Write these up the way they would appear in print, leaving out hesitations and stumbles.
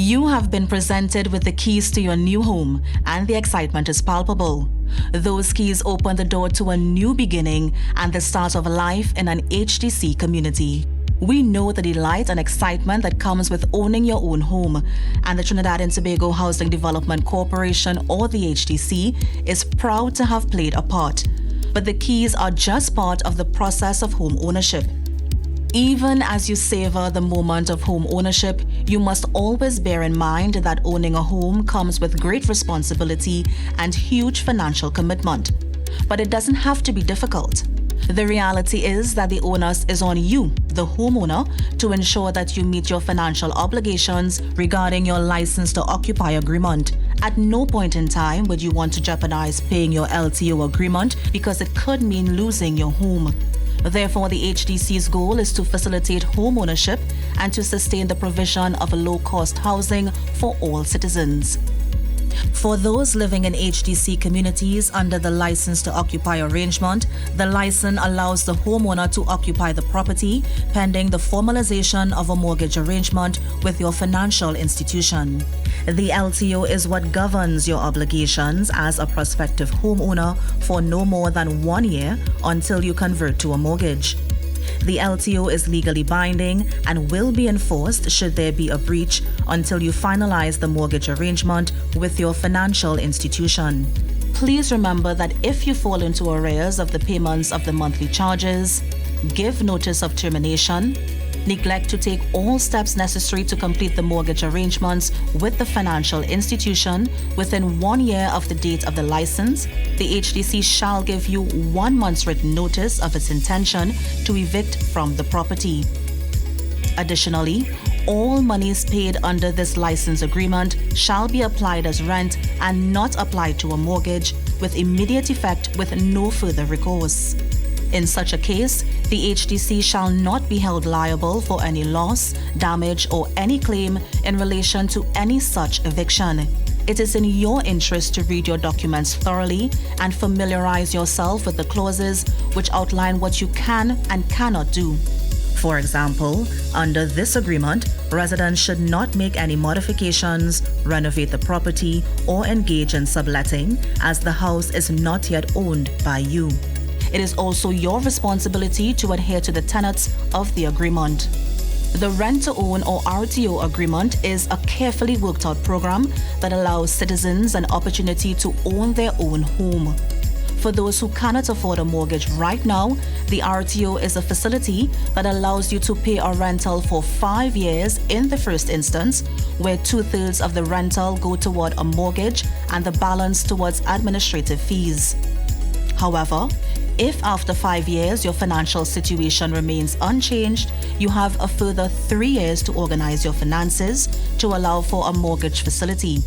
You have been presented with the keys to your new home, and the excitement is palpable. Those keys open the door to a new beginning and the start of life in an HDC community. We know the delight and excitement that comes with owning your own home, and the Trinidad and Tobago Housing Development Corporation, or the HDC, is proud to have played a part. But the keys are just part of the process of home ownership. Even as you savor the moment of home ownership, you must always bear in mind that owning a home comes with great responsibility and huge financial commitment. But it doesn't have to be difficult. The reality is that the onus is on you, the homeowner, to ensure that you meet your financial obligations regarding your license to occupy agreement. At no point in time would you want to jeopardize paying your LTO agreement because it could mean losing your home. Therefore, the HDC's goal is to facilitate home ownership and to sustain the provision of low-cost housing for all citizens. For those living in HDC communities under the license to occupy arrangement, the license allows the homeowner to occupy the property pending the formalization of a mortgage arrangement with your financial institution. The LTO is what governs your obligations as a prospective homeowner for no more than 1 year until you convert to a mortgage. The LTO is legally binding and will be enforced should there be a breach until you finalize the mortgage arrangement with your financial institution. Please remember that if you fall into arrears of the payments of the monthly charges, give notice of termination, neglect to take all steps necessary to complete the mortgage arrangements with the financial institution within 1 year of the date of the license, the HDC shall give you 1 month's written notice of its intention to evict from the property. Additionally, all monies paid under this license agreement shall be applied as rent and not applied to a mortgage with immediate effect with no further recourse. In such a case, the HDC shall not be held liable for any loss, damage, or any claim in relation to any such eviction. It is in your interest to read your documents thoroughly and familiarize yourself with the clauses which outline what you can and cannot do. For example, under this agreement, residents should not make any modifications, renovate the property, or engage in subletting, as the house is not yet owned by you. It is also your responsibility to adhere to the tenets of the agreement. The rent-to-own or RTO agreement is a carefully worked out program that allows citizens an opportunity to own their own home. For those who cannot afford a mortgage right now, the RTO is a facility that allows you to pay a rental for 5 years in the first instance, where 2/3 of the rental go toward a mortgage and the balance towards administrative fees. However, if after 5 years your financial situation remains unchanged, you have a further 3 years to organize your finances to allow for a mortgage facility.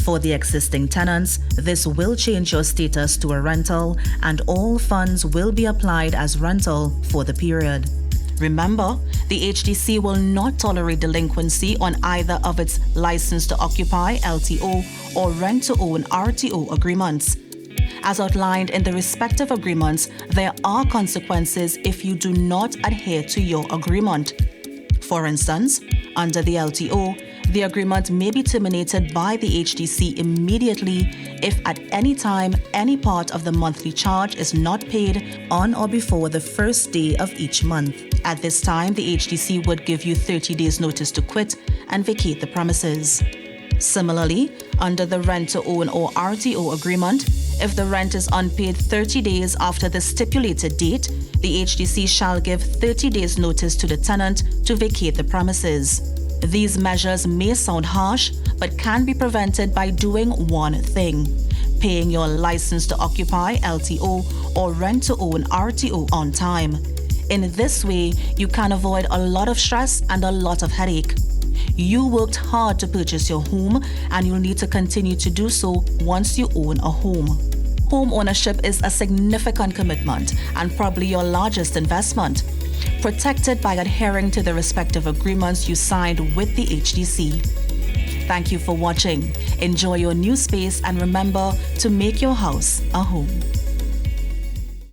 For the existing tenants, this will change your status to a rental, and all funds will be applied as rental for the period. Remember, the HDC will not tolerate delinquency on either of its license to occupy LTO or rent to own RTO agreements. As outlined in the respective agreements, there are consequences if you do not adhere to your agreement. For instance, under the LTO, the agreement may be terminated by the HDC immediately if at any time any part of the monthly charge is not paid on or before the first day of each month. At this time, the HDC would give you 30 days notice to quit and vacate the premises. Similarly, under the rent-to-own or RTO agreement, if the rent is unpaid 30 days after the stipulated date, the HDC shall give 30 days notice to the tenant to vacate the premises. These measures may sound harsh, but can be prevented by doing one thing: paying your license to occupy LTO or rent-to-own RTO on time. In this way, you can avoid a lot of stress and a lot of headache. You worked hard to purchase your home, and you'll need to continue to do so once you own a home. Home ownership is a significant commitment and probably your largest investment. Protect it by adhering to the respective agreements you signed with the HDC. Thank you for watching. Enjoy your new space and remember to make your house a home.